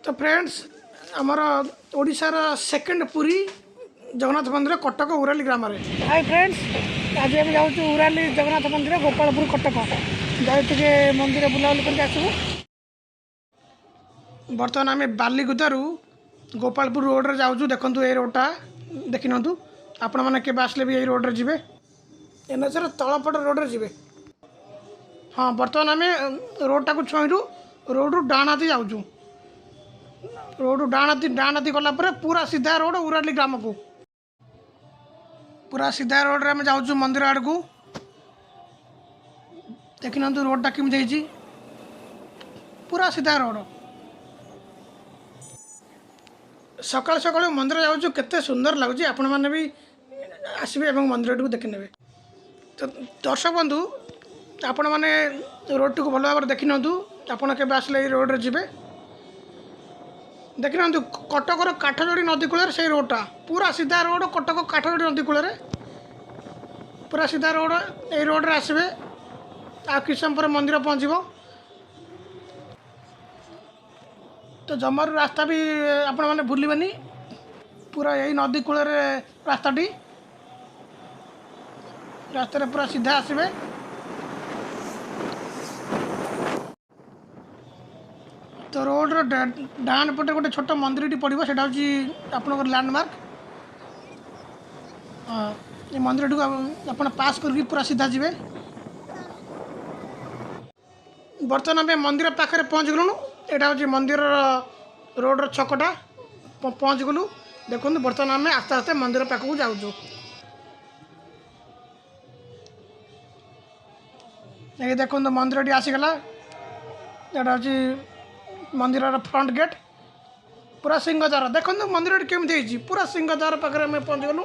तो फ्रेंड्स आमर ओडिशार सेकेंड पुरी जगन्नाथ मंदिर कटक उराली ग्राम में। हाय फ्रेंड्स, आज आम जाऊँ उराली जगन्नाथ मंदिर गोपालपुर कटक जाए मंदिर बुलाबुली करके आसबू। बर्तमान आम बालीगुदारू गोपालपुर रोड रे जाऊँ। देखो ये रोडटा देखी नियंतु, आपण मैंने केबे आसले भी यही रोड रे जिबे, एनएचर तलपट रोड रे जिबे। हाँ, बर्तमान आम रोडटा को छुईरू रोड डाण हाथी जाऊँ। रोड डाण हाथी गला पूरा सीधा रोड उराली ग्राम को, पूरा सीधा रोड रे आम जाऊँ मंदिर आड़ को। देखी ना रोडटा केमी पूरा सीधा रोड। सकाल सकाल मंदिर जाऊँ, केते सुंदर लगुच। आपण मैंने भी आसबे और मंदिर टी देखी ने। तो दर्शक बंधु, आपण मैंने रोड टी भल भाव देखी नियंतु। आपण केबे आसले रोड रे जिबे। देखी ना कटकर काठजोड़ी नदी कूल से रोडटा पूरा सीधा रोड। कटक काठजोड़ी नदी कूल पूरा सीधा रोड, ये रोड रे आसबे। आ किछ समय पर मंदिर पहुँचब। तो जमार रास्ता भी आपण मैंने भूलबेनी, पूरा यही नदी कूल रास्ताटी। रास्ता पूरा सीधा आसबे। तो रोड डाण पटे गोटे छोट मंदिर पड़ो, से आपंकर लैंडमार्क। हाँ, ये मंदिर टी आप पास करके पूरा सीधा जी। बर्तमान आम मंदिर पाखे पहुँच गलुँ। यहाँ हूँ मंदिर रोड छकटा पहुँच गलु। देखो बर्तमान आम आस्ते आस्ते मंदिर पाखक जाऊँ। ये देखो मंदिर आसीगला। यहाँ हूँ मंदिर फ्रंट गेट, पूरा सिंहद्वार। देखो मंदिर केमी पूरा सिंहद्वार पाखे आम पहुँच गलु।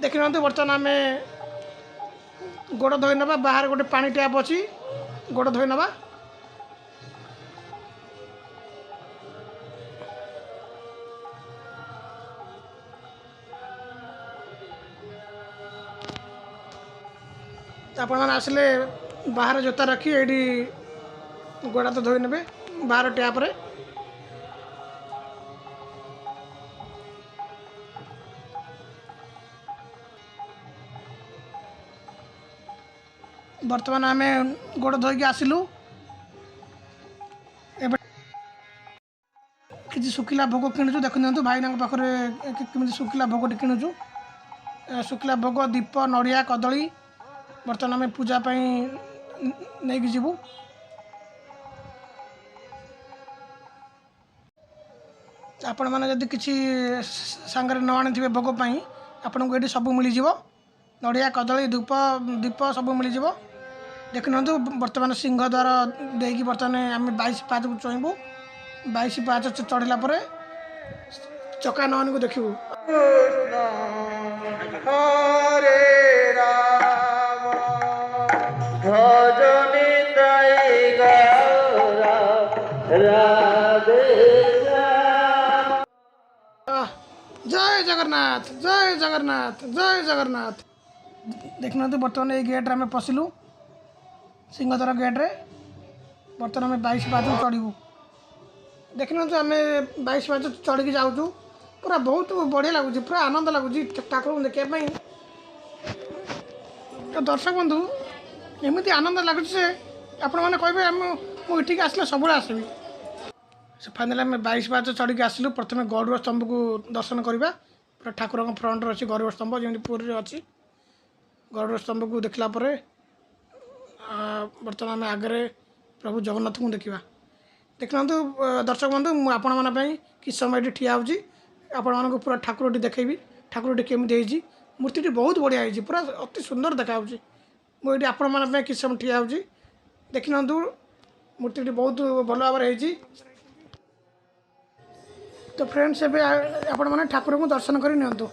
देखी ना बर्तमान आम गोड़ धोई ना। बाहर गोटे पानी टैप अच्छी, गोड़ धोई ना। आपण मैंने आसले बाहर जोता रखी ये गोड़ा तो धोई ने बाहर टैप रे। बर्तमान आम गोड़ धोईकी आसिलु। किसी सुखिला भोग किणुचु। देखु दिखाँ भाईना पाखे कमी सुखिला भोग किणुचु। सुखिला भोग, दीप, नड़िया, कदली बर्तमान आम पूजा नहीं कि जीवु। आपण मैंने जदि किसी सांगरे न आनी थे भोग आपन को ये सब मिल जाव। नड़िया, कदली, धूप, दीप सब मिल जाव। देखि ना बर्तमान सिंहद्वार देकी बर्तमान आम 22 पाँच को चुईबू। 22 पाँच चढ़ला चका नहन को देखू। जय जगन्नाथ, जय जगन्नाथ, जय जगन्नाथ। देखना बर्तमान ये गेट्रे आम पशिलु सिंहद्वार गेट्रे। बर्तमान आम 22 पाँच चढ़ू। देखना आम 22 पाँच चढ़ी जाऊँ। पूरा बहुत बढ़िया लगुच, पूरा आनंद लगुच ठाकुर देखापी। तो दर्शक बंधु, एमती आनंद लगुच से आपण मैंने कहे आम मुझे आसले सब आसबि। फाइनाल आम 22 पाँच चढ़ी आसलु। प्रथम गरुड़ स्तंभ को दर्शन करवा। पूरा ठाकुर फ्रंट अच्छी गरुड़ स्तंभ जमी पुरी अच्छी। गरुड़ स्तंभ को देखला बर्तमान आम आगे प्रभु जगन्नाथ को देखा। देखना दर्शक बंधु, मुझे कि समय ये ठिया होची। आपण मानक पूरा ठाकुर देखेबी। ठाकुर केमी मूर्ति बहुत बढ़िया है, पूरा अति सुंदर देखा। मुझे आपण मैंने कि समय ठिया होची। देखना मूर्ति बहुत भल भाव है। तो फ्रेंड्स एबे आपण माने ठाकुर को दर्शन करि नियंतु।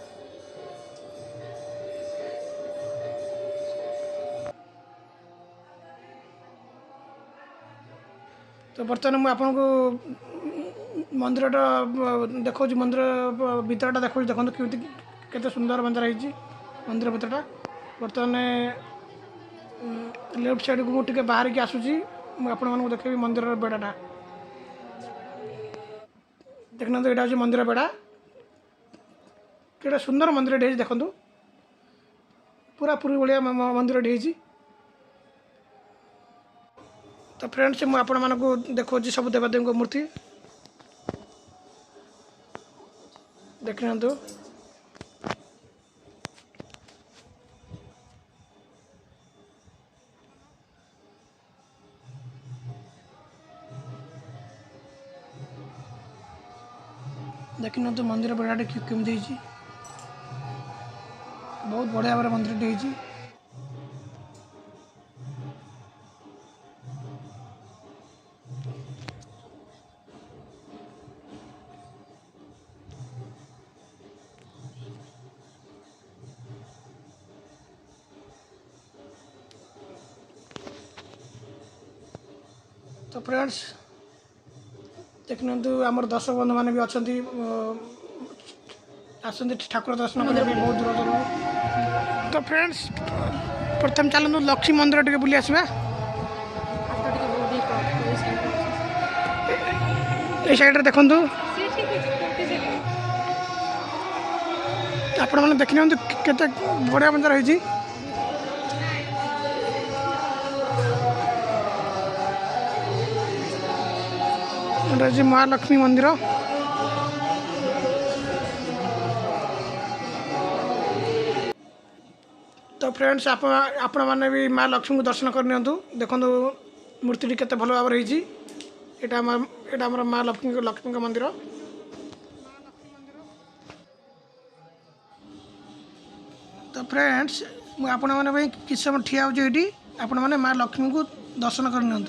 तो बर्तमान मुझे आपन को मंदिर देखो, मंदिर भीतरटा देखो। देखो केमती केते सुंदर मंदिर है मंदिर भीतरटा। बर्तमान लेफ्ट साइड को मुझे बाहर की आसूची। आपण मानक देखेबी मंदिर बेड़ाटा। देखना तो यहाँ मंदिर बेड़ा केटा सुंदर मंदिर देखो पूरा पूरी भाया मंदिर तो फ्रेंड्स मुझे आपण मानक देखो सब देवादेवी मूर्ति देखना देखना तो मंदिर बेड़ाटे केमती बहुत बढ़िया भाव मंदिर तो फ्रेंड्स देखना आमर दर्शक बंधु मैंने भी अच्छा ठाकुर दर्शन करने बहुत दूर दूर तो फ्रेंड्स प्रथम चलतु लक्ष्मी मंदिर टे बुली आसवा ये साइड देखु आपण मैंने देखी केते बढ़िया मंदिर होती महालक्ष्मी मंदिर तो फ्रेंड्स आपण मैंने भी माँ लक्ष्मी को दर्शन करनी देखो मूर्ति केते भल भाव यहाँ माँ लक्ष्मी मंदिर तो फ्रेंड्स मुझे आपण मैंने किसी समय ठिया होती आपण मैंने माँ लक्ष्मी को दर्शन करनी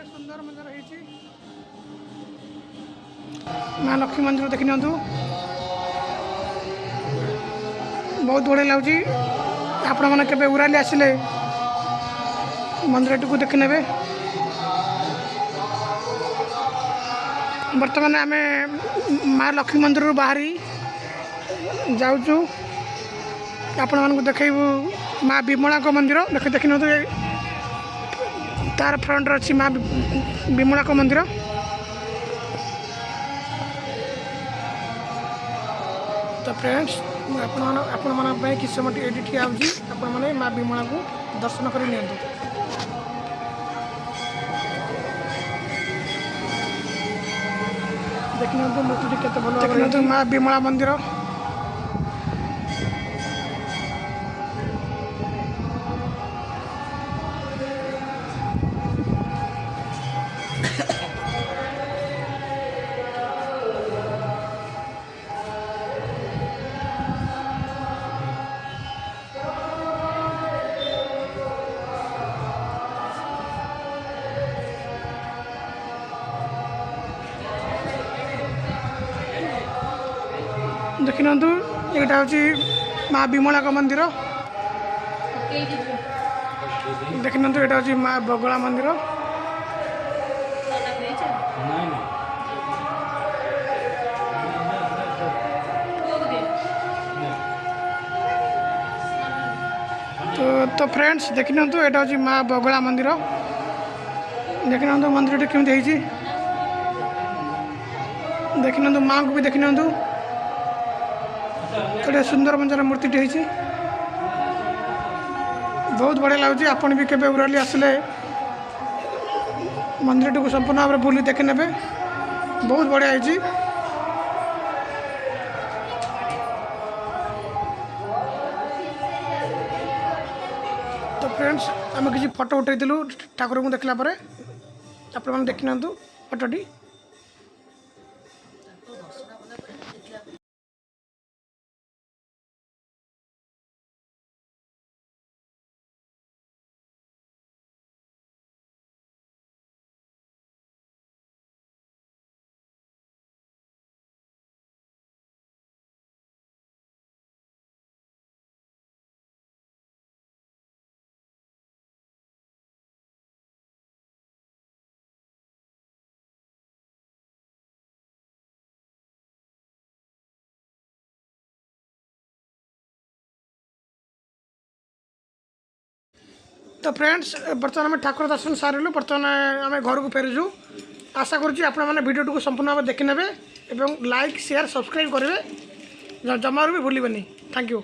सुंदर मंदिर माँ लक्ष्मी मंदिर देखी बहुत बढ़िया लगुच आपण मैंने केबे उराली आसिले मंदिर टी देखी ने बर्तमान आम माँ लक्ष्मी मंदिर बाहरी जाऊँ आपण मानक देखू माँ विमला को मंदिर देखी तार फ्रंट अच्छी माँ विमला को मंदिर तो फ्रेंड्स आपण मान किसी समय ये ठिया आपण मैंने माँ विमला को दर्शन कर देखना मूर्ति केते भल देखना माँ विमला मंदिर देखना यहाँ हूँ माँ विमला का मंदिर देखना यहाँ हूँ माँ बगला मंदिर तो फ्रेंड्स देखना यहाँ हूँ माँ बगला मंदिर देखना मंदिर केमती देखना माँ को भी देखना गोटे सुंदर मंजर मूर्ति होती बहुत बढ़िया लगुच आपन भी केबे उराली आसिले मंदिर टी संपूर्ण भाव बुली देखी ने बहुत बढ़िया होती तो फ्रेंड्स आम किसी फोटो उठेलु ठाकुर को देखला आपण देखी ना फोटोटी तो फ्रेंड्स बर्तमान आम ठाकुर दर्शन सारू बर्तमान आम घर को फेरुचु आशा करुँच आपको संपूर्ण भाव देखने और लाइक शेयर सब्सक्राइब करेंगे जमार भी भूलें। Thank you.